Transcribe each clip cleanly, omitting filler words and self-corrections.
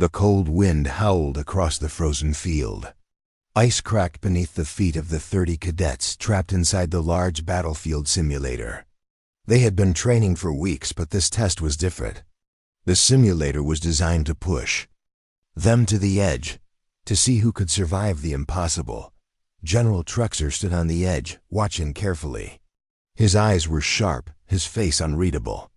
The cold wind howled across the frozen field. Ice cracked beneath the feet of the 30 cadets trapped inside the large battlefield simulator. They had been training for weeks, but this test was different. The simulator was designed to push them to the edge, to see who could survive the impossible. General Trexer stood on the edge, watching carefully. His eyes were sharp, his face unreadable.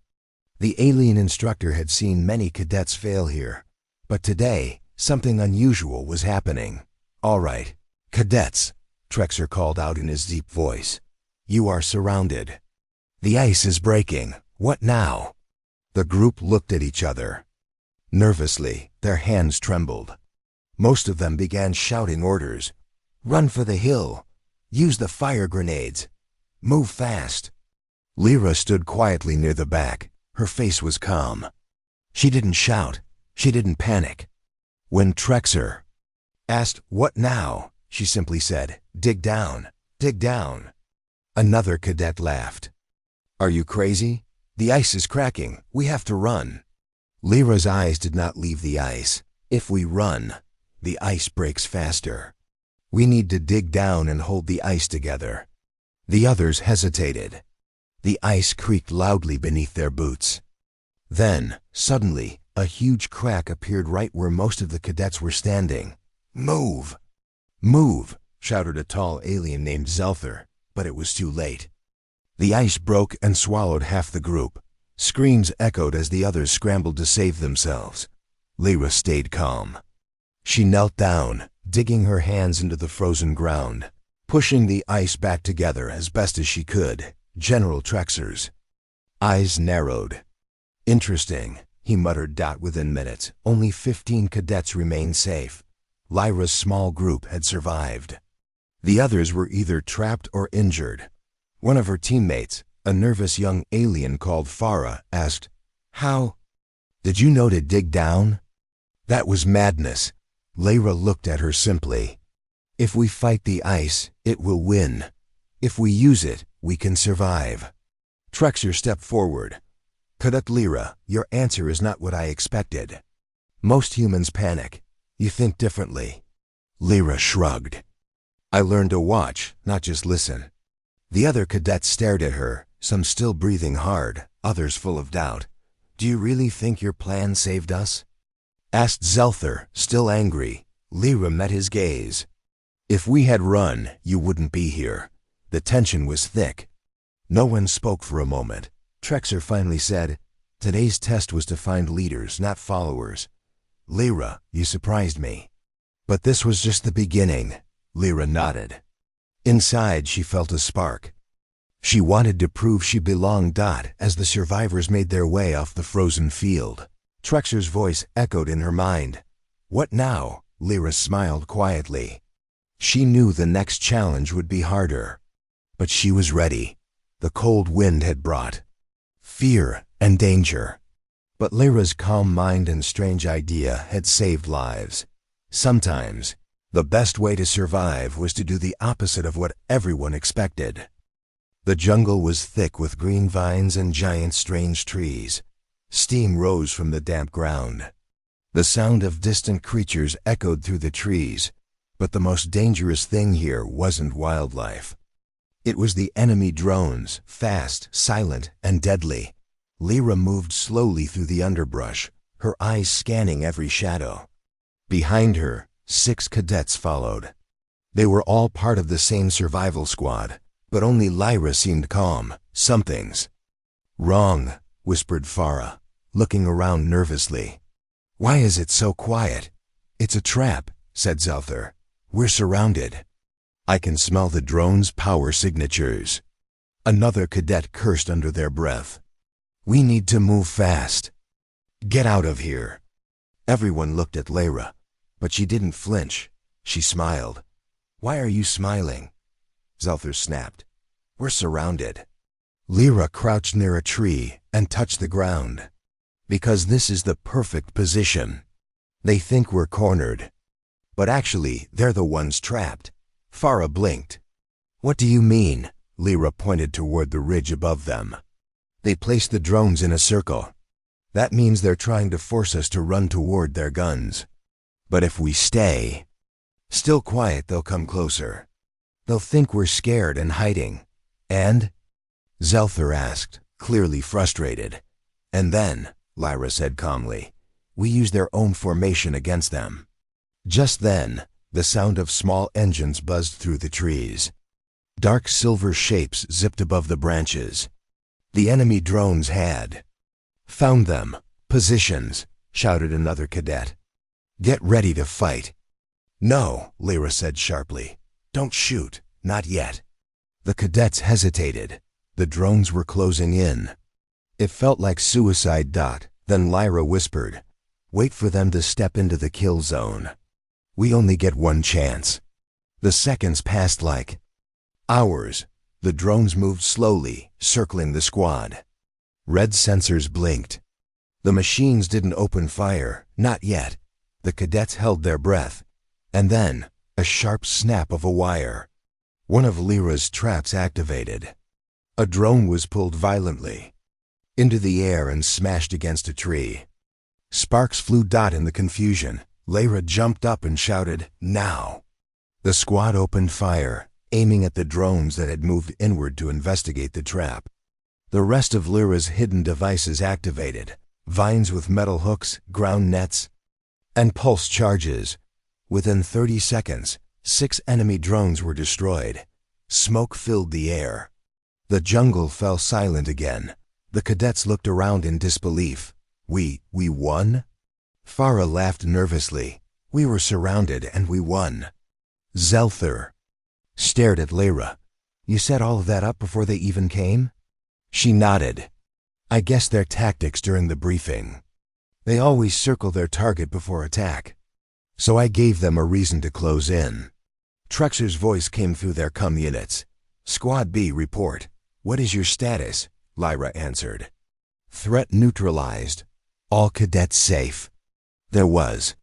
The alien instructor had seen many cadets fail here, but today, something unusual was happening. "All right, cadets," Trexer called out in his deep voice. "You are surrounded. The ice is breaking. What now?" The group looked at each other. Nervously, their hands trembled. Most of them began shouting orders. "Run for the hill. Use the fire grenades. Move fast." Lyra stood quietly near the back. Her face was calm. She didn't shout. She didn't panic. When Trexer asked, "What now?" she simply said, "Dig down. Dig down." Another cadet laughed. "Are you crazy? The ice is cracking. We have to run." Lyra's eyes did not leave the ice. "If we run, the ice breaks faster. We need to dig down and hold the ice together." The others hesitated. The ice creaked loudly beneath their boots. Then, suddenly, a huge crack appeared right where most of the cadets were standing. "Move! Move!" shouted a tall alien named Zelther, but it was too late. The ice broke and swallowed half the group. Screams echoed as the others scrambled to save themselves. Lyra stayed calm. She knelt down, digging her hands into the frozen ground, pushing the ice back together as best as she could. General Trexer's eyes narrowed. "Interesting," he muttered. Within minutes, only 15 cadets remained safe. Lyra's small group had survived. The others were either trapped or injured. One of her teammates, a nervous young alien called Farah, asked, "How did you know to dig down?" That was madness. Lyra looked at her simply. "If we fight the ice, it will win. If we use it, we can survive." Trexer stepped forward. "Cadet Lyra, your answer is not what I expected. Most humans panic. You think differently." Lyra shrugged. "I learned to watch, not just listen." The other cadets stared at her, some still breathing hard, others full of doubt. "Do you really think your plan saved us?" asked Zelther, still angry. Lyra met his gaze. "If we had run, you wouldn't be here." The tension was thick. No one spoke for a moment. Trexer finally said, "Today's test was to find leaders, not followers. Lyra, you surprised me." "But this was just the beginning." Lyra nodded. Inside, she felt a spark. She wanted to prove she belonged. As the survivors made their way off the frozen field, Trexer's voice echoed in her mind. "What now?" Lyra smiled quietly. She knew the next challenge would be harder. But she was ready. The cold wind had brought fear and danger. But Lyra's calm mind and strange idea had saved lives. Sometimes, the best way to survive was to do the opposite of what everyone expected. The jungle was thick with green vines and giant strange trees. Steam rose from the damp ground. The sound of distant creatures echoed through the trees, but the most dangerous thing here wasn't wildlife. It was the enemy drones, fast, silent, and deadly. Lyra moved slowly through the underbrush, her eyes scanning every shadow. Behind her, 6 cadets followed. They were all part of the same survival squad, but only Lyra seemed calm. "Something's wrong," whispered Farah, looking around nervously. "Why is it so quiet?" "It's a trap," said Zelther. "We're surrounded. I can smell the drone's power signatures." Another cadet cursed under their breath. "We need to move fast. Get out of here." Everyone looked at Lyra, but she didn't flinch. She smiled. "Why are you smiling?" Zelther snapped. "We're surrounded." Lyra crouched near a tree and touched the ground. "Because this is the perfect position. They think we're cornered, but actually they're the ones trapped." Farah blinked. "What do you mean?" Lyra pointed toward the ridge above them. "They placed the drones in a circle. That means they're trying to force us to run toward their guns. But if we stay still quiet, they'll come closer. They'll think we're scared and hiding. And? Zelther asked, clearly frustrated. And then, Lyra said calmly, we use their own formation against them. Just then, the sound of small engines buzzed through the trees. Dark silver shapes zipped above the branches. The enemy drones had found them. Positions, shouted another cadet. Get ready to fight. No, Lyra said sharply. Don't shoot, not yet. The cadets hesitated. The drones were closing in. It felt like suicide. Then Lyra whispered, wait for them to step into the kill zone. We only get one chance. The seconds passed like hours. The drones moved slowly, circling the squad. Red sensors blinked. The machines didn't open fire, not yet. The cadets held their breath. And then, a sharp snap of a wire. One of Lyra's traps activated. A drone was pulled violently into the air and smashed against a tree. Sparks flew. In the confusion, Lyra jumped up and shouted, now! The squad opened fire, aiming at the drones that had moved inward to investigate the trap. The rest of Lyra's hidden devices activated, vines with metal hooks, ground nets, and pulse charges. Within 30 seconds, 6 enemy drones were destroyed. Smoke filled the air. The jungle fell silent again. The cadets looked around in disbelief. We won? Farah laughed nervously. We were surrounded and we won. Zelther stared at Lyra. You set all of that up before they even came? She nodded. I guess their tactics during the briefing. They always circle their target before attack. So I gave them a reason to close in. Trexer's voice came through their comm units. Squad B, report. What is your status? Lyra answered. Threat neutralized. All cadets safe. There was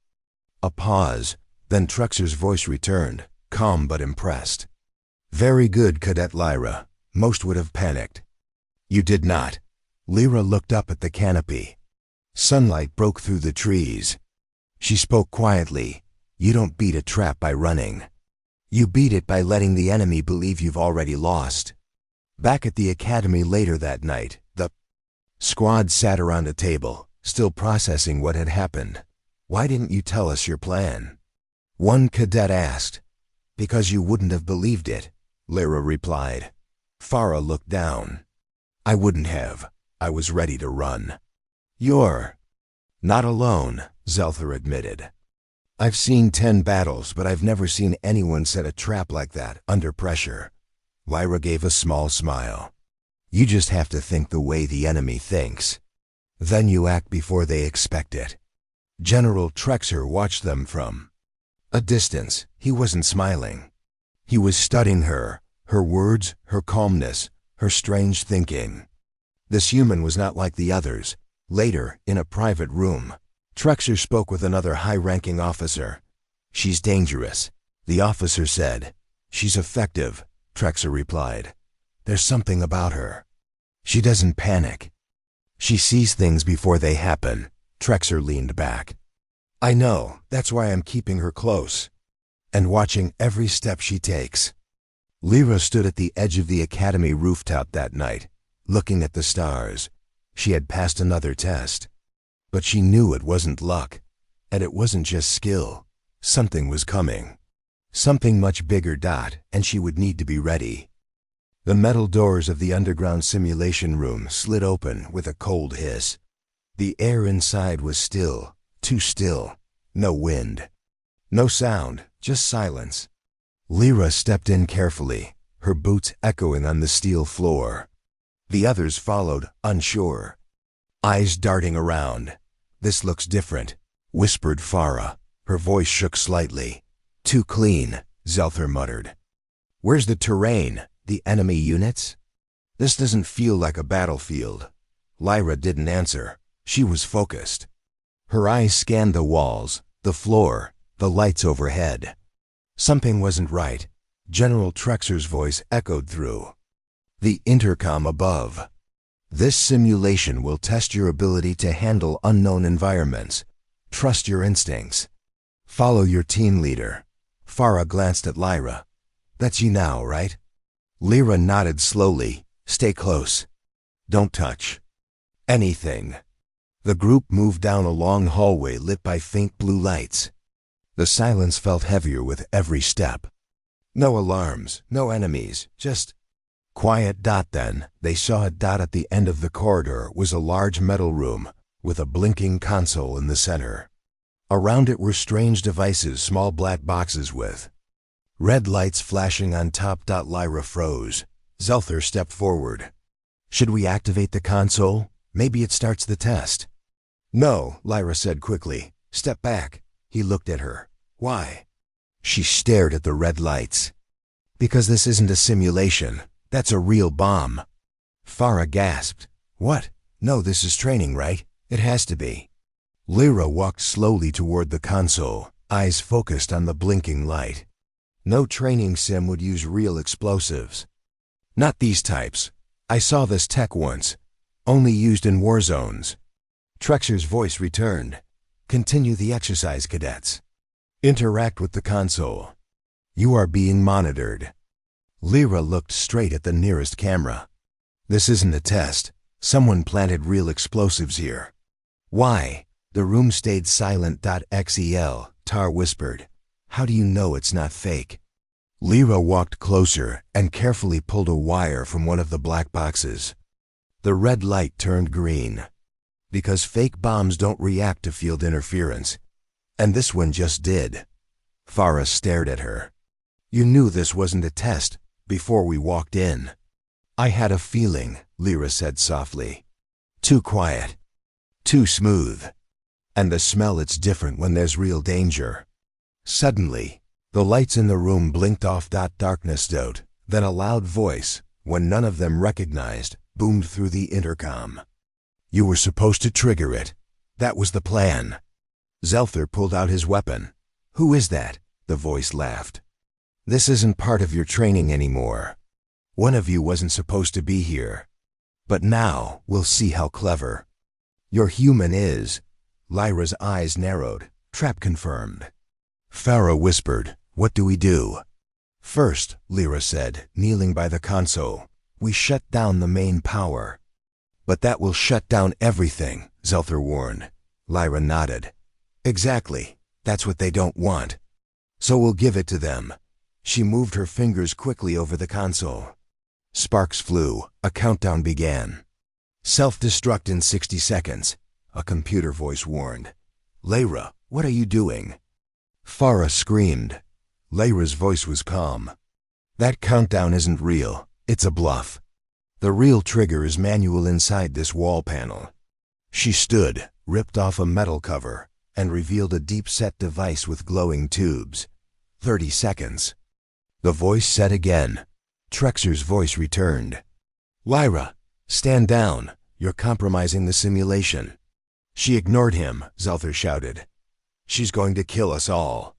a pause. Then Trexer's voice returned, calm but impressed. Very good, Cadet Lyra. Most would have panicked. You did not. Lyra looked up at the canopy. Sunlight broke through the trees. She spoke quietly. You don't beat a trap by running. You beat it by letting the enemy believe you've already lost. Back at the academy later that night, the squad sat around a table, still processing what had happened. Why didn't you tell us your plan? One cadet asked. Because you wouldn't have believed it, Lyra replied. Farah looked down. I wouldn't have. I was ready to run. You're not alone, Zelther admitted. I've seen 10 battles, but I've never seen anyone set a trap like that under pressure. Lyra gave a small smile. You just have to think the way the enemy thinks. Then you act before they expect it. General Trexer watched them from a distance. He wasn't smiling. He was studying her words, her calmness, her strange thinking. This human was not like the others. Later, in a private room, Trexer spoke with another high-ranking officer. She's dangerous, the officer said. She's effective, Trexer replied. There's something about her. She doesn't panic. She sees things before they happen. Trexer leaned back. I know, that's why I'm keeping her close and watching every step she takes. Lyra stood at the edge of the academy rooftop that night, looking at the stars. She had passed another test. But she knew it wasn't luck, and it wasn't just skill. Something was coming. Something much bigger, and she would need to be ready. The metal doors of the underground simulation room slid open with a cold hiss. The air inside was still, too still. No wind. No sound, just silence. Lyra stepped in carefully, her boots echoing on the steel floor. The others followed, unsure, eyes darting around. This looks different, whispered Farah. Her voice shook slightly. Too clean, Zelther muttered. Where's the terrain? The enemy units? This doesn't feel like a battlefield. Lyra didn't answer. She was focused. Her eyes scanned the walls, the floor, the lights overhead. Something wasn't right. General Trexer's voice echoed through the intercom above. This simulation will test your ability to handle unknown environments. Trust your instincts. Follow your team leader. Farah glanced at Lyra. That's you now, right? Lyra nodded slowly. Stay close. Don't touch anything. The group moved down a long hallway lit by faint blue lights. The silence felt heavier with every step. No alarms, no enemies, just quiet. Then, they saw a dot at the end of the corridor. Was a large metal room with a blinking console in the center. Around it were strange devices, small black boxes with red lights flashing on top. Lyra froze. Zelther stepped forward. Should we activate the console? Maybe it starts the test. No, Lyra said quickly. Step back. He looked at her. Why? She stared at the red lights. Because this isn't a simulation. That's a real bomb. Farah gasped. What? No, this is training, right? It has to be. Lyra walked slowly toward the console, eyes focused on the blinking light. No training sim would use real explosives. Not these types. I saw this tech once. Only used in war zones. Trexer's voice returned. Continue the exercise, cadets. Interact with the console. You are being monitored. Lyra looked straight at the nearest camera. This isn't a test. Someone planted real explosives here. Why? The room stayed silent. Xel, Tar whispered. How do you know it's not fake? Lyra walked closer and carefully pulled a wire from one of the black boxes. The red light turned green. Because fake bombs don't react to field interference. And this one just did. Farah stared at her. You knew this wasn't a test before we walked in. I had a feeling, Lyra said softly. Too quiet. Too smooth. And the smell, it's different when there's real danger. Suddenly, the lights in the room blinked off. Darkness out. Then a loud voice, one none of them recognized, boomed through the intercom. You were supposed to trigger it. That was the plan. Zelther pulled out his weapon. Who is that? The voice laughed. This isn't part of your training anymore. One of you wasn't supposed to be here. But now, we'll see how clever your human is. Lyra's eyes narrowed. Trap confirmed. Farah whispered, What do we do? First, Lyra said, kneeling by the console, we shut down the main power. But that will shut down everything, Zelther warned. Lyra nodded. Exactly. That's what they don't want. So we'll give it to them. She moved her fingers quickly over the console. Sparks flew. A countdown began. Self-destruct in 60 seconds, a computer voice warned. Lyra, what are you doing? Farah screamed. Lyra's voice was calm. That countdown isn't real. It's a bluff. The real trigger is manual inside this wall panel. She stood, ripped off a metal cover, and revealed a deep-set device with glowing tubes. 30 seconds. The voice said again. Trexer's voice returned. Lyra, stand down. You're compromising the simulation. She ignored him, Zelther shouted. She's going to kill us all.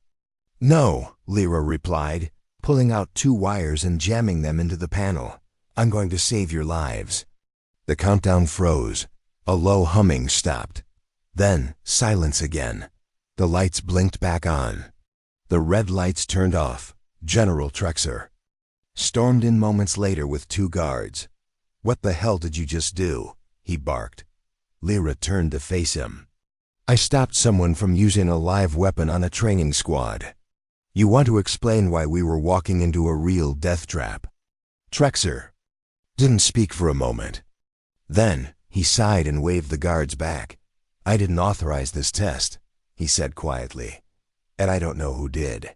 No, Lyra replied, pulling out 2 wires and jamming them into the panel. I'm going to save your lives. The countdown froze. A low humming stopped. Then, silence again. The lights blinked back on. The red lights turned off. General Trexer stormed in moments later with 2 guards. What the hell did you just do? He barked. Lyra turned to face him. I stopped someone from using a live weapon on a training squad. You want to explain why we were walking into a real death trap? Trexer didn't speak for a moment. Then, he sighed and waved the guards back. I didn't authorize this test, he said quietly. And I don't know who did.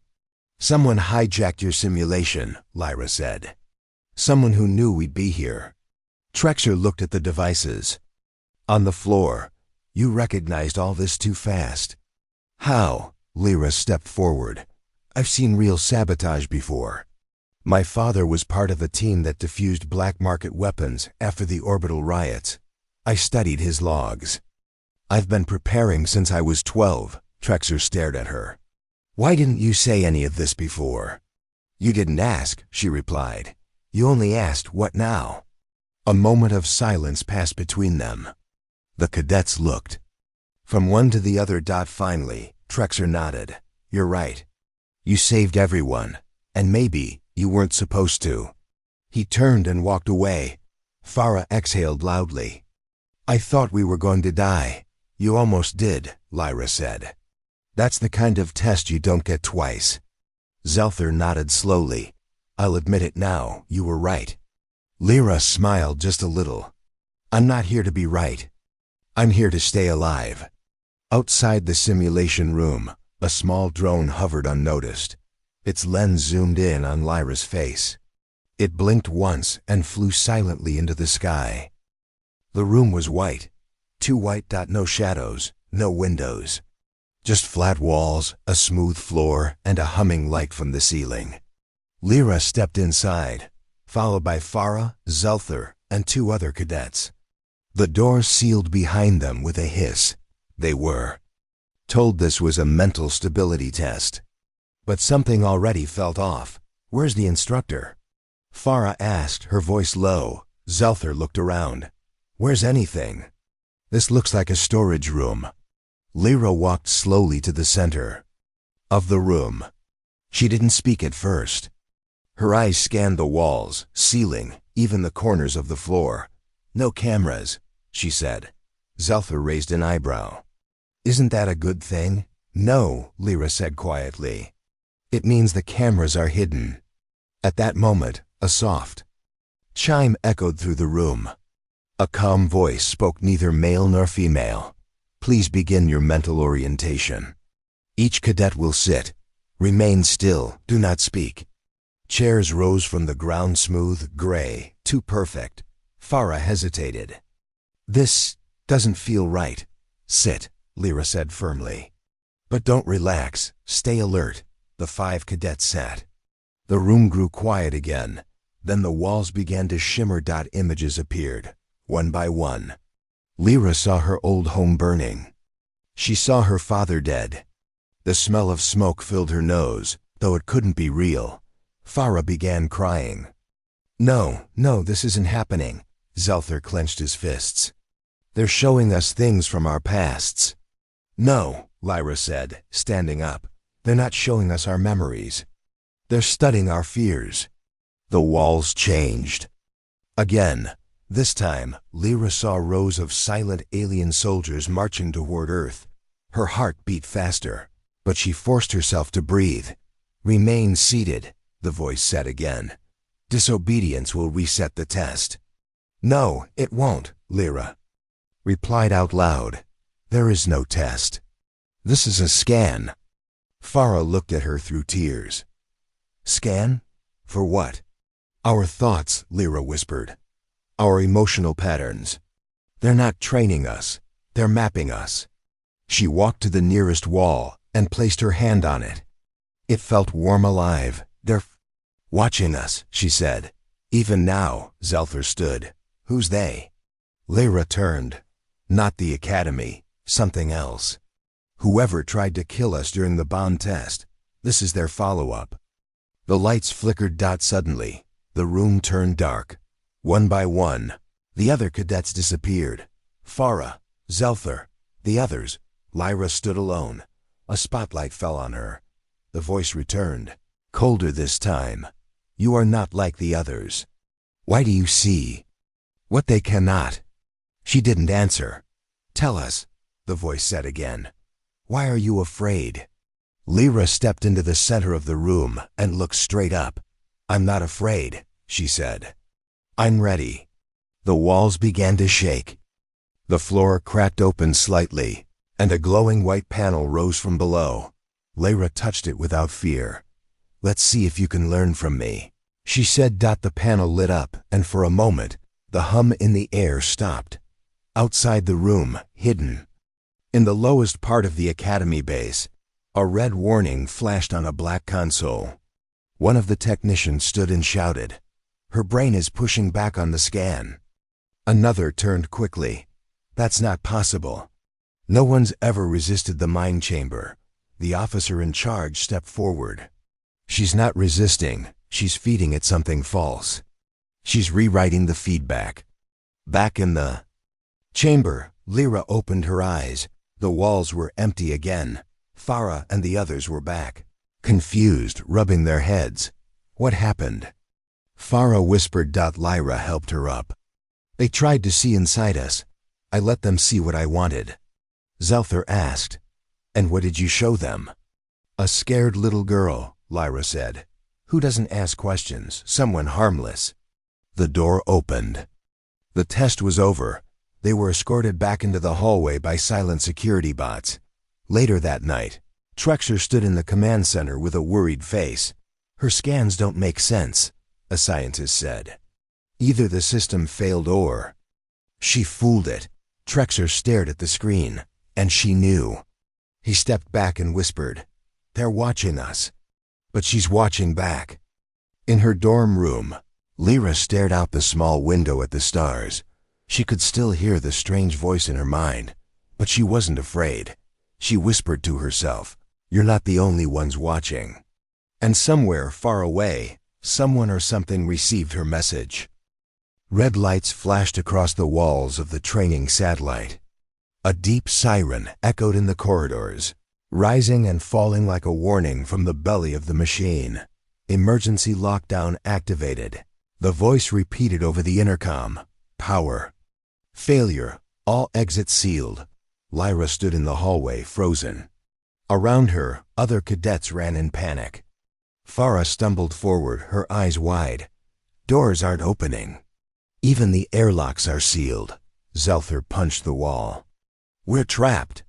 Someone hijacked your simulation, Lyra said. Someone who knew we'd be here. Trexer looked at the devices. On the floor. You recognized all this too fast. How? Lyra stepped forward. I've seen real sabotage before. My father was part of a team that defused black market weapons after the orbital riots. I studied his logs. I've been preparing since I was 12, Trexer stared at her. Why didn't you say any of this before? You didn't ask, she replied. You only asked, what now? A moment of silence passed between them. The cadets looked. From one to the other. Finally, Trexer nodded. You're right. You saved everyone, and maybe you weren't supposed to. He turned and walked away. Farah exhaled loudly. I thought we were going to die. You almost did, Lyra said. That's the kind of test you don't get twice. Zelther nodded slowly. I'll admit it now, you were right. Lyra smiled just a little. I'm not here to be right. I'm here to stay alive. Outside the simulation room, a small drone hovered unnoticed. Its lens zoomed in on Lyra's face. It blinked once and flew silently into the sky. The room was white. Too white. No shadows, no windows. Just flat walls, a smooth floor, and a humming light from the ceiling. Lyra stepped inside, followed by Farah, Zelther, and 2 other cadets. The door sealed behind them with a hiss. They were told this was a mental stability test. But something already felt off. Where's the instructor? Farah asked, her voice low. Zelther looked around. Where's anything? This looks like a storage room. Lyra walked slowly to the center of the room. She didn't speak at first. Her eyes scanned the walls, ceiling, even the corners of the floor. No cameras, she said. Zelther raised an eyebrow. Isn't that a good thing? No, Lyra said quietly. It means the cameras are hidden. At that moment, a soft chime echoed through the room. A calm voice spoke, neither male nor female. Please begin your mental orientation. Each cadet will sit. Remain still, do not speak. Chairs rose from the ground, smooth, gray, too perfect. Farah hesitated. This doesn't feel right. Sit, Lyra said firmly. But don't relax, stay alert. The 5 cadets sat. The room grew quiet again. Then the walls began to shimmer. Images appeared, one by one. Lyra saw her old home burning. She saw her father dead. The smell of smoke filled her nose, though it couldn't be real. Farah began crying. No, this isn't happening. Zelther clenched his fists. They're showing us things from our pasts. No, Lyra said, standing up. They're not showing us our memories. They're studying our fears. The walls changed. Again, this time, Lyra saw rows of silent alien soldiers marching toward Earth. Her heart beat faster, but she forced herself to breathe. Remain seated, the voice said again. Disobedience will reset the test. No, it won't, Lyra replied out loud. There is no test. This is a scan. Farah looked at her through tears. Scan? For what? Our thoughts, Lyra whispered. Our emotional patterns. They're not training us. They're mapping us. She walked to the nearest wall and placed her hand on it. It felt warm, alive. They're watching us, she said. Even now, Zelther stood. Who's they? Lyra turned. Not the academy. Something else. Whoever tried to kill us during the bond test. This is their follow-up. The lights flickered. Suddenly, the room turned dark. One by one, the other cadets disappeared. Farah, Zelther, the others. Lyra stood alone. A spotlight fell on her. The voice returned, colder this time. You are not like the others. Why do you see what they cannot? She didn't answer. Tell us, the voice said again. Why are you afraid? Lyra stepped into the center of the room and looked straight up. I'm not afraid, she said. I'm ready. The walls began to shake. The floor cracked open slightly, and a glowing white panel rose from below. Lyra touched it without fear. Let's see if you can learn from me, she said. The panel lit up, and for a moment, the hum in the air stopped. Outside the room, hidden in the lowest part of the academy base, a red warning flashed on a black console. One of the technicians stood and shouted, Her brain is pushing back on the scan. Another turned quickly. That's not possible. No one's ever resisted the mind chamber. The officer in charge stepped forward. She's not resisting, she's feeding it something false. She's rewriting the feedback. Back in the chamber, Lyra opened her eyes. The walls were empty again. Farah and the others were back, confused, rubbing their heads. What happened? Farah whispered. Lyra helped her up. They tried to see inside us. I let them see what I wanted. Zelther asked, and what did you show them? A scared little girl, Lyra said. Who doesn't ask questions? Someone harmless. The door opened. The test was over. They were escorted back into the hallway by silent security bots. Later that night, Trexer stood in the command center with a worried face. Her scans don't make sense, a scientist said. Either the system failed or... She fooled it. Trexer stared at the screen, and she knew. He stepped back and whispered, They're watching us. But she's watching back. In her dorm room, Lyra stared out the small window at the stars. She could still hear the strange voice in her mind, but she wasn't afraid. She whispered to herself, You're not the only ones watching. And somewhere far away, someone or something received her message. Red lights flashed across the walls of the training satellite. A deep siren echoed in the corridors, rising and falling like a warning from the belly of the machine. Emergency lockdown activated. The voice repeated over the intercom. Power. Failure. All exits sealed. Lyra stood in the hallway, frozen. Around her, other cadets ran in panic. Farah stumbled forward, her eyes wide. Doors aren't opening. Even the airlocks are sealed. Zelther punched the wall. We're trapped.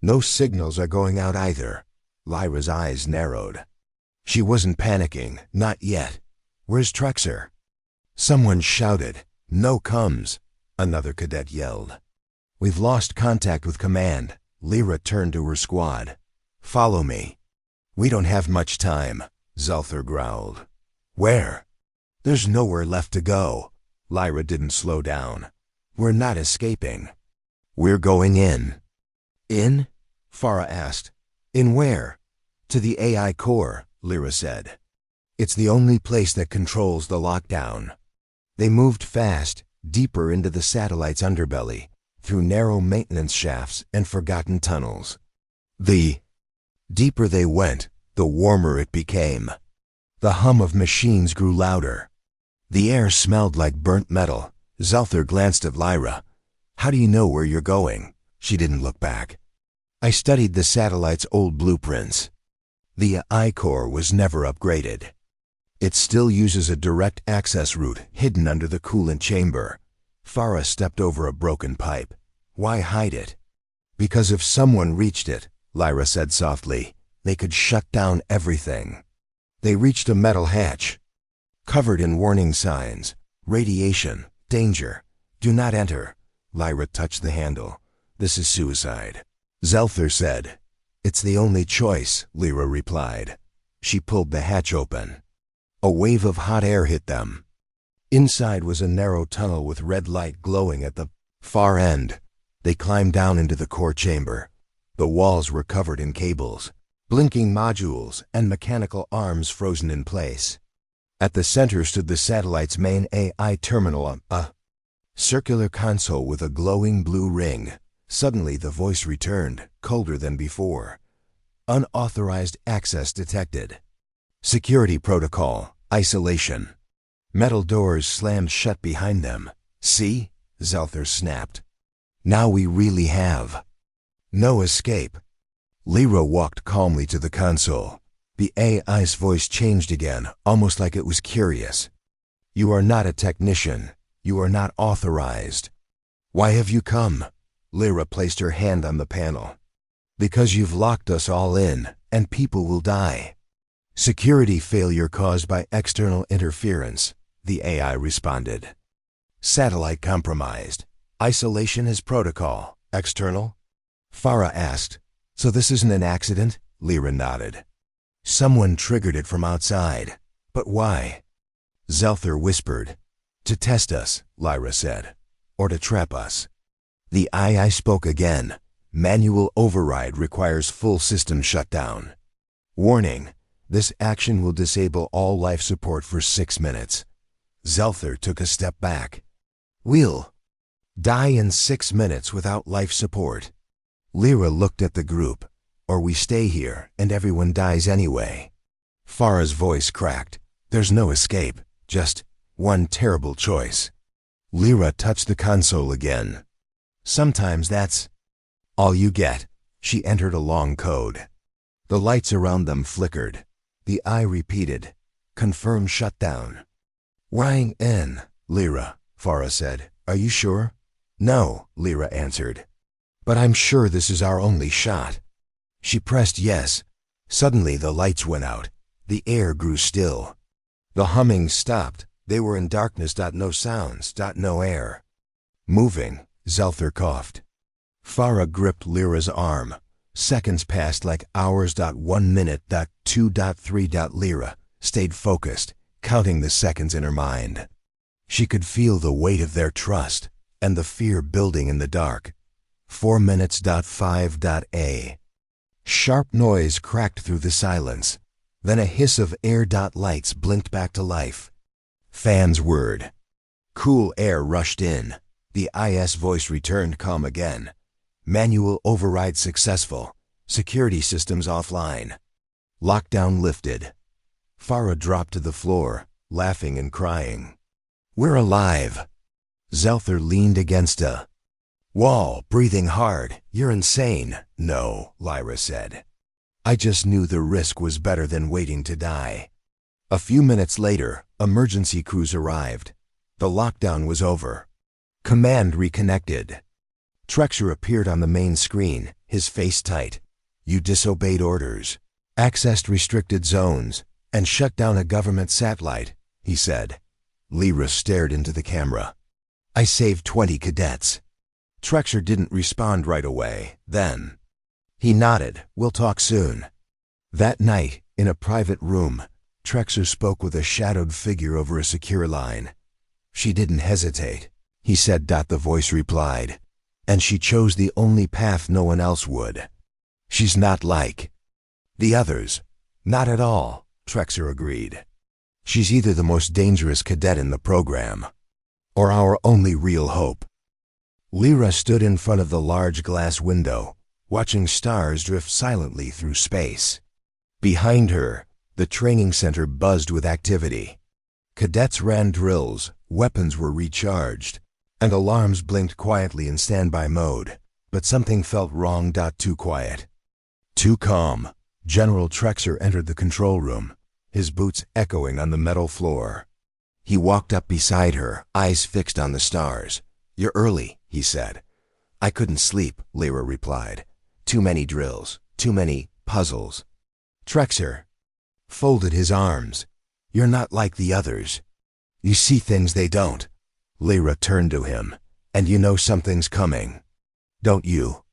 No signals are going out either. Lyra's eyes narrowed. She wasn't panicking, not yet. Where's Trexer? Someone shouted. No comes. Another cadet yelled. We've lost contact with command. Lyra turned to her squad. Follow me. We don't have much time, Zelther growled. Where? There's nowhere left to go. Lyra didn't slow down. We're not escaping. We're going in. In? Farah asked. In where? To the AI core, Lyra said. It's the only place that controls the lockdown. They moved fast, deeper into the satellite's underbelly, through narrow maintenance shafts and forgotten tunnels. The deeper they went, the warmer it became. The hum of machines grew louder. The air smelled like burnt metal. Zelther glanced at Lyra. How do you know where you're going? She didn't look back. I studied the satellite's old blueprints. The I-core was never upgraded. It still uses a direct access route hidden under the coolant chamber. Farah stepped over a broken pipe. Why hide it? Because if someone reached it, Lyra said softly, they could shut down everything. They reached a metal hatch, covered in warning signs. Radiation, danger, do not enter. Lyra touched the handle. This is suicide. Zelther said. It's the only choice, Lyra replied. She pulled the hatch open. A wave of hot air hit them. Inside was a narrow tunnel with red light glowing at the far end. They climbed down into the core chamber. The walls were covered in cables, blinking modules, and mechanical arms frozen in place. At the center stood the satellite's main AI terminal, a circular console with a glowing blue ring. Suddenly the voice returned, colder than before. Unauthorized access detected. Security protocol, isolation. Metal doors slammed shut behind them. See? Zelther snapped. Now we really have no escape. Lyra walked calmly to the console. The AI's voice changed again, almost like it was curious. You are not a technician. You are not authorized. Why have you come? Lyra placed her hand on the panel. Because you've locked us all in, and people will die. Security failure caused by external interference, the AI responded. Satellite compromised. Isolation is protocol. External? Farah asked. So this isn't an accident? Lyra nodded. Someone triggered it from outside. But why? Zelther whispered. To test us, Lyra said. Or to trap us. The AI spoke again. Manual override requires full system shutdown. Warning. This action will disable all life support for 6 minutes. Zelther took a step back. We'll Die in 6 minutes without life support. Lyra looked at the group. Or we stay here and everyone dies anyway. Farah's voice cracked. There's no escape, just one terrible choice. Lyra touched the console again. Sometimes that's all you get. She entered a long code. The lights around them flickered. The eye repeated. Confirm shutdown. Weighing in, Lyra, Farah said. Are you sure? No, Lyra answered. But I'm sure this is our only shot. She pressed yes. Suddenly the lights went out. The air grew still. The humming stopped. They were in darkness. No sounds. No air. Moving, Zelther coughed. Farah gripped Lyra's arm. Seconds passed like hours. 1 minute. 2. 3. Lyra stayed focused, counting the seconds in her mind. She could feel the weight of their trust and the fear building in the dark. 4 minutes. 5. A sharp noise cracked through the silence. Then a hiss of air. Lights blinked back to life. Fans whirred. Cool air rushed in. The IS voice returned calm again. Manual override successful. Security systems offline. Lockdown lifted. Farah dropped to the floor, laughing and crying. We're alive. Zelther leaned against a wall, breathing hard. You're insane. No, Lyra said. I just knew the risk was better than waiting to die. A few minutes later, emergency crews arrived. The lockdown was over. Command reconnected. Trexer appeared on the main screen, his face tight. You disobeyed orders, accessed restricted zones, and shut down a government satellite, he said. Lyra stared into the camera. I saved 20 cadets. Trexer didn't respond right away. Then he nodded. We'll talk soon. That night, in a private room, Trexer spoke with a shadowed figure over a secure line. She didn't hesitate, he said. The voice replied. And she chose the only path no one else would. She's not like the others. Not at all, Trexer agreed. She's either the most dangerous cadet in the program, or our only real hope. Lyra stood in front of the large glass window, watching stars drift silently through space. Behind her, the training center buzzed with activity. Cadets ran drills, weapons were recharged, and alarms blinked quietly in standby mode. But something felt wrong. Too quiet. Too calm. General Trexer entered the control room, his boots echoing on the metal floor. He walked up beside her, eyes fixed on the stars. You're early, he said. I couldn't sleep, Lyra replied. Too many drills, too many puzzles. Trexer folded his arms. You're not like the others. You see things they don't. Lyra turned to him. And you know something's coming, don't you?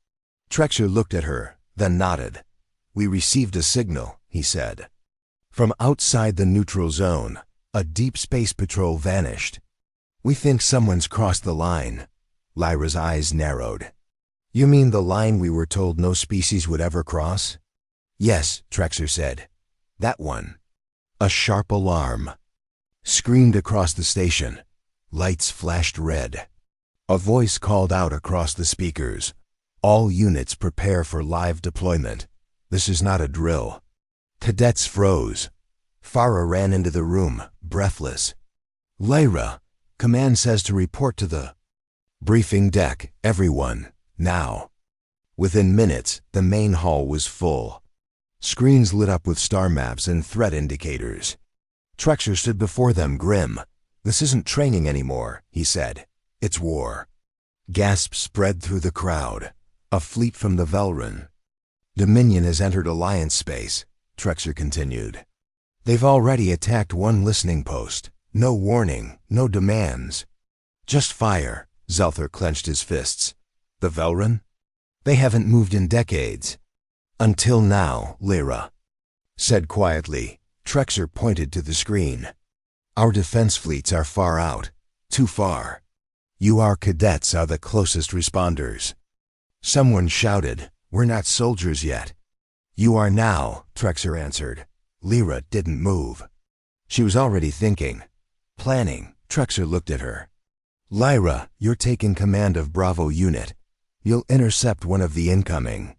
Trexer looked at her, then nodded. We received a signal, he said. From outside the neutral zone, a deep space patrol vanished. We think someone's crossed the line. Lyra's eyes narrowed. You mean the line we were told no species would ever cross? Yes, Trexer said. That one. A sharp alarm screamed across the station. Lights flashed red. A voice called out across the speakers. All units prepare for live deployment. This is not a drill. Cadets froze. Farah ran into the room, breathless. Lyra, command says to report to the briefing deck, everyone, now. Within minutes, the main hall was full. Screens lit up with star maps and threat indicators. Trexer stood before them, grim. This isn't training anymore, he said. It's war. Gasps spread through the crowd. A fleet from the Velrun. Dominion has entered Alliance space, Trexer continued. They've already attacked one listening post. No warning, no demands. Just fire. Zelther clenched his fists. The Velrun? They haven't moved in decades. Until now, Lyra said quietly. Trexer pointed to the screen. Our defense fleets are far out. Too far. You, our cadets, are the closest responders. Someone shouted, We're not soldiers yet. You are now, Trexer answered. Lyra didn't move. She was already thinking. Planning. Trexer looked at her. Lyra, you're taking command of Bravo unit. You'll intercept one of the incoming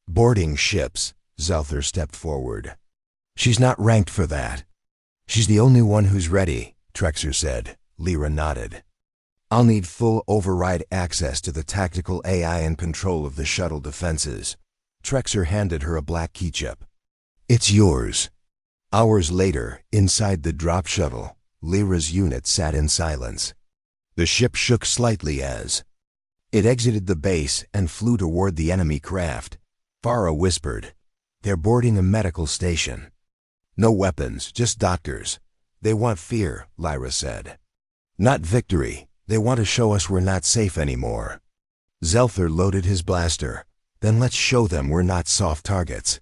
boarding ships. Zelther stepped forward. She's not ranked for that. She's the only one who's ready, Trexer said. Lyra nodded. I'll need full override access to the tactical AI and control of the shuttle defenses. Trexer handed her a black key chip. It's yours. Hours later, inside the drop shuttle, Lyra's unit sat in silence. The ship shook slightly as it exited the base and flew toward the enemy craft. Farah whispered, "They're boarding a medical station." "No weapons, just doctors. They want fear," Lyra said. "Not victory. They want to show us we're not safe anymore." Zelther loaded his blaster. "Then let's show them we're not soft targets."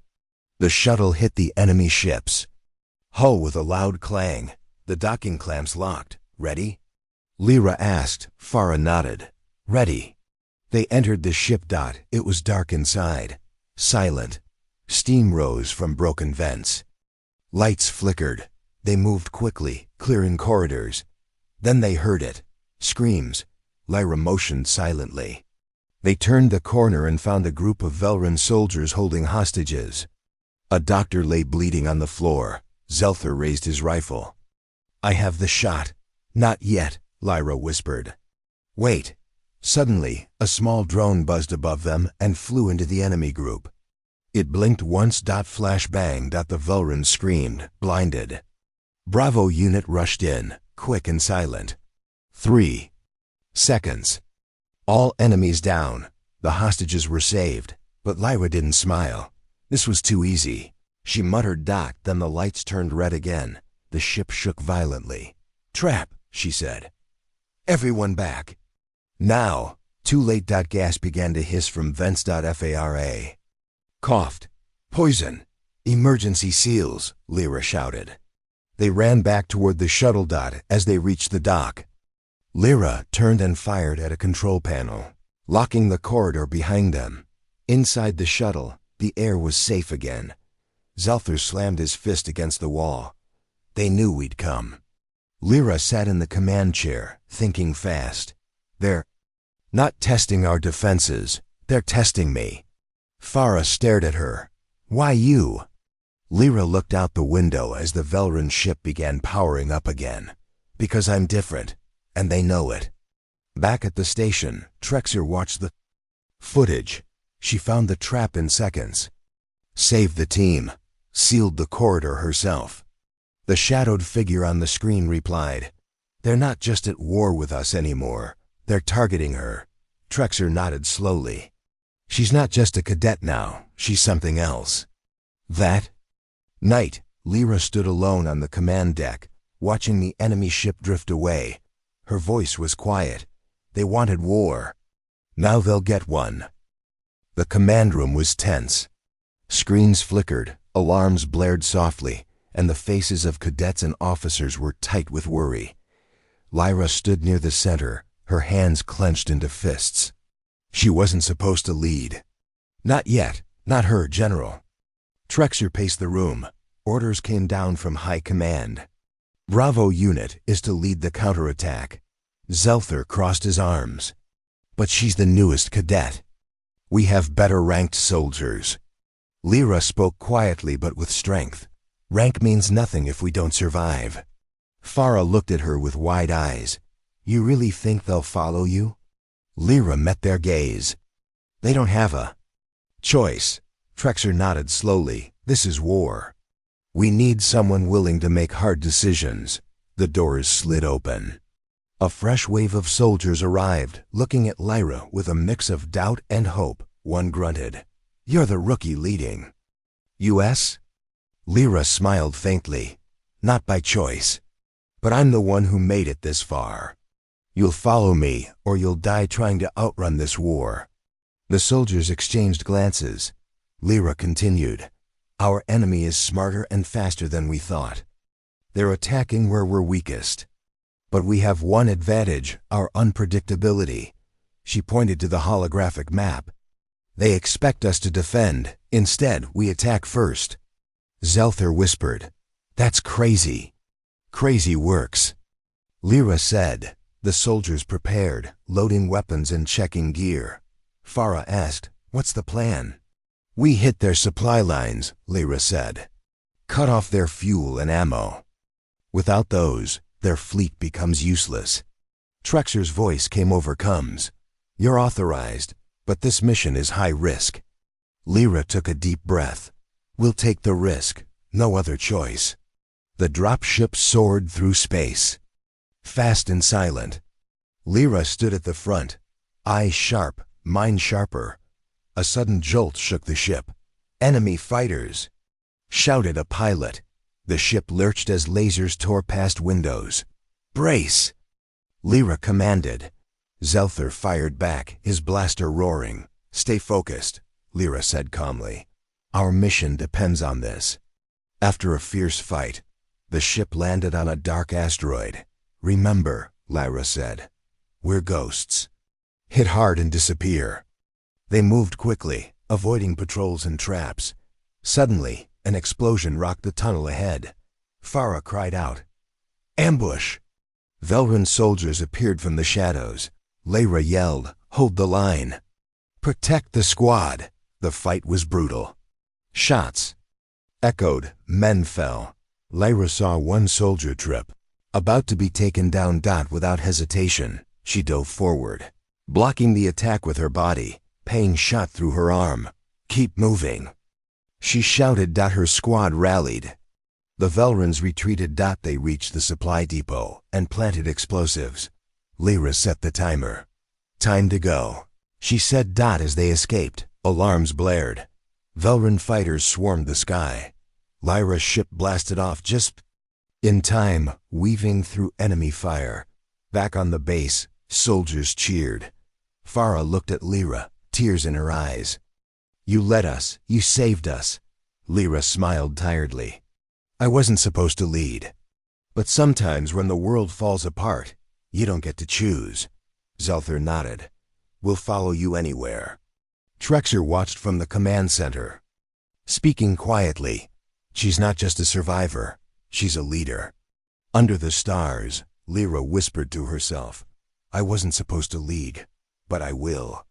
The shuttle hit the enemy ships. Hull with a loud clang. The docking clamps locked. "Ready?" Lyra asked. Farah nodded. "Ready." They entered the ship. It was dark inside. Silent. Steam rose from broken vents. Lights flickered. They moved quickly, clearing corridors. Then they heard it. Screams. Lyra motioned silently. They turned the corner and found a group of Velran soldiers holding hostages. A doctor lay bleeding on the floor. Zelther raised his rifle. "I have the shot." "Not yet," Lyra whispered. "Wait." Suddenly, a small drone buzzed above them and flew into the enemy group. It blinked once. Flash bang. The Velrans screamed, blinded. Bravo unit rushed in, quick and silent. 3 seconds. All enemies down. The hostages were saved, but Lyra didn't smile. This was too easy. She muttered. Then the lights turned red again. The ship shook violently. "Trap," she said. "Everyone back." Now. Too late. Gas began to hiss from vents. Fara coughed. "Poison. Emergency seals," Lyra shouted. They ran back toward the shuttle. As they reached the dock, Lyra turned and fired at a control panel, locking the corridor behind them. Inside the shuttle, the air was safe again. Zelther slammed his fist against the wall. They knew we'd come. Lyra sat in the command chair, thinking fast. "They're not testing our defenses. They're testing me." Farah stared at her. "Why you?" Lyra looked out the window as the Velran ship began powering up again. "Because I'm different, and they know it." Back at the station, Trexer watched the footage. She found the trap in seconds. Saved the team. Sealed the corridor herself. The shadowed figure on the screen replied, "They're not just at war with us anymore. They're targeting her." Trexer nodded slowly. "She's not just a cadet now. She's something else." That night, Lyra stood alone on the command deck, watching the enemy ship drift away. Her voice was quiet. They wanted war. Now they'll get one. The command room was tense. Screens flickered, alarms blared softly, and the faces of cadets and officers were tight with worry. Lyra stood near the center, her hands clenched into fists. She wasn't supposed to lead. Not yet. Not her, General. Trexer paced the room. Orders came down from high command. Bravo unit is to lead the counterattack. Zelther crossed his arms. "But she's the newest cadet. We have better ranked soldiers." Lyra spoke quietly but with strength. "Rank means nothing if we don't survive." Farah looked at her with wide eyes. "You really think they'll follow you?" Lyra met their gaze. "They don't have a choice." Trexer nodded slowly. "This is war. We need someone willing to make hard decisions." The doors slid open. A fresh wave of soldiers arrived, looking at Lyra with a mix of doubt and hope. One grunted, "You're the rookie leading." "US?" Lyra smiled faintly. "Not by choice. But I'm the one who made it this far. You'll follow me, or you'll die trying to outrun this war." The soldiers exchanged glances. Lyra continued, "Our enemy is smarter and faster than we thought. They're attacking where we're weakest. But we have one advantage, our unpredictability." She pointed to the holographic map. "They expect us to defend. Instead, we attack first." Zelther whispered, "That's crazy." "Crazy works." Lyra said, The soldiers prepared, loading weapons and checking gear. Farah asked, "What's the plan?" "We hit their supply lines," Lyra said. "Cut off their fuel and ammo. Without those, their fleet becomes useless." Trexer's voice came over Combs. "You're authorized, but this mission is high risk." Lyra took a deep breath. "We'll take the risk. No other choice." The dropship soared through space. Fast and silent. Lyra stood at the front, eyes sharp, mind sharper. A sudden jolt shook the ship. "Enemy fighters!" shouted a pilot. The ship lurched as lasers tore past windows. "Brace!" Lyra commanded. Zelther fired back, his blaster roaring. "Stay focused," Lyra said calmly. "Our mission depends on this." After a fierce fight, the ship landed on a dark asteroid. "Remember," Lyra said, "we're ghosts. Hit hard and disappear." They moved quickly, avoiding patrols and traps. Suddenly, an explosion rocked the tunnel ahead. Farah cried out, "Ambush!" Velrun soldiers appeared from the shadows. Lyra yelled, "Hold the line." "Protect the squad!" The fight was brutal. Shots echoed, men fell. Lyra saw one soldier trip. About to be taken down. Without hesitation, she dove forward, blocking the attack with her body. Pain shot through her arm. "Keep moving," she shouted. Her squad rallied. The Velruns retreated. They reached the supply depot and planted explosives. Lyra set the timer. "Time to go," she said. As they escaped, alarms blared. Velrun fighters swarmed the sky. Lyra's ship blasted off just in time, weaving through enemy fire. Back on the base, soldiers cheered. Farah looked at Lyra, tears in her eyes. "You led us. You saved us." Lyra smiled tiredly. "I wasn't supposed to lead. But sometimes when the world falls apart, you don't get to choose." Zelther nodded. "We'll follow you anywhere." Trexer watched from the command center, speaking quietly. "She's not just a survivor. She's a leader." Under the stars, Lyra whispered to herself, "I wasn't supposed to lead, but I will.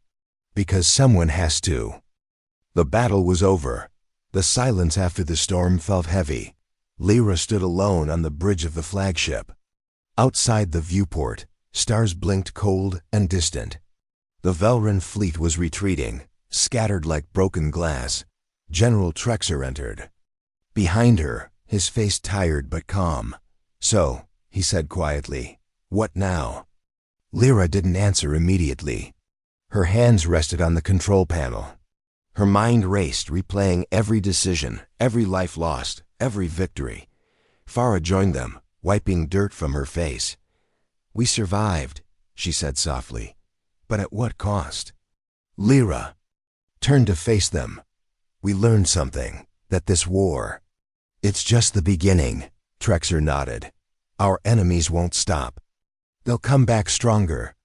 Because someone has to." The battle was over. The silence after the storm felt heavy. Lyra stood alone on the bridge of the flagship. Outside the viewport, stars blinked cold and distant. The Velrun fleet was retreating, scattered like broken glass. General Trexer entered. Behind her, his face tired but calm. "So," he said quietly, "what now?" Lyra didn't answer immediately. Her hands rested on the control panel. Her mind raced, replaying every decision, every life lost, every victory. Farah joined them, wiping dirt from her face. "We survived," she said softly. "But at what cost?" Lyra turned to face them. "We learned something, that this war, it's just the beginning." Trexer nodded. "Our enemies won't stop. They'll come back stronger."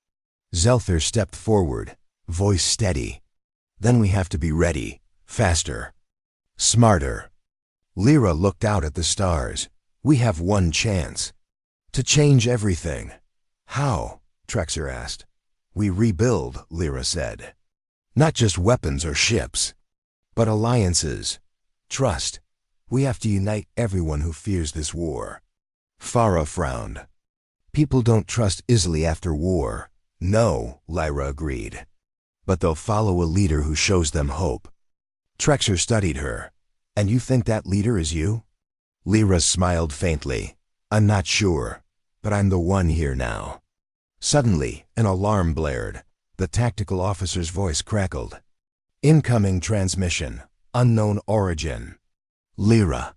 Zelther stepped forward, voice steady. "Then we have to be ready, faster, smarter." Lyra looked out at the stars. "We have one chance to change everything." "How?" Trexer asked. "We rebuild," Lyra said. "Not just weapons or ships, but alliances, trust. We have to unite everyone who fears this war." Farah frowned. "People don't trust easily after war." "No," Lyra agreed. "But they'll follow a leader who shows them hope." Trexer studied her. "And you think that leader is you?" Lyra smiled faintly. "I'm not sure, but I'm the one here now." Suddenly, an alarm blared. The tactical officer's voice crackled. "Incoming transmission. Unknown origin." Lyra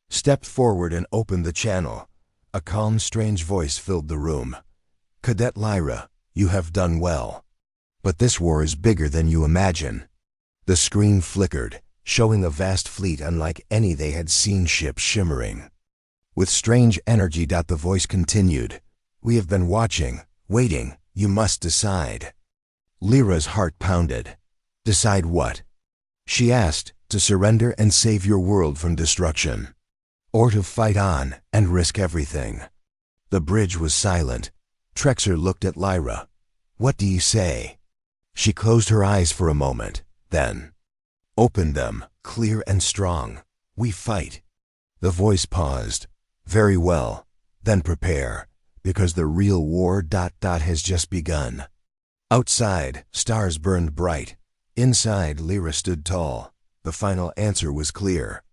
stepped forward and opened the channel. A calm, strange voice filled the room. "Cadet Lyra, you have done well. But this war is bigger than you imagine." The screen flickered, showing a vast fleet unlike any they had seen, ships shimmering with strange energy. The voice continued, "We have been watching, waiting. You must decide." Lyra's heart pounded. "Decide what?" she asked. "To surrender and save your world from destruction, or to fight on and risk everything?" The bridge was silent. Trexer looked at Lyra. What do you say? She closed her eyes for a moment, then opened them, clear and strong. We fight. The voice paused. Very well. Then prepare, because the real war ... has just begun. Outside, stars burned bright. Inside, Lyra stood tall. The final answer was clear.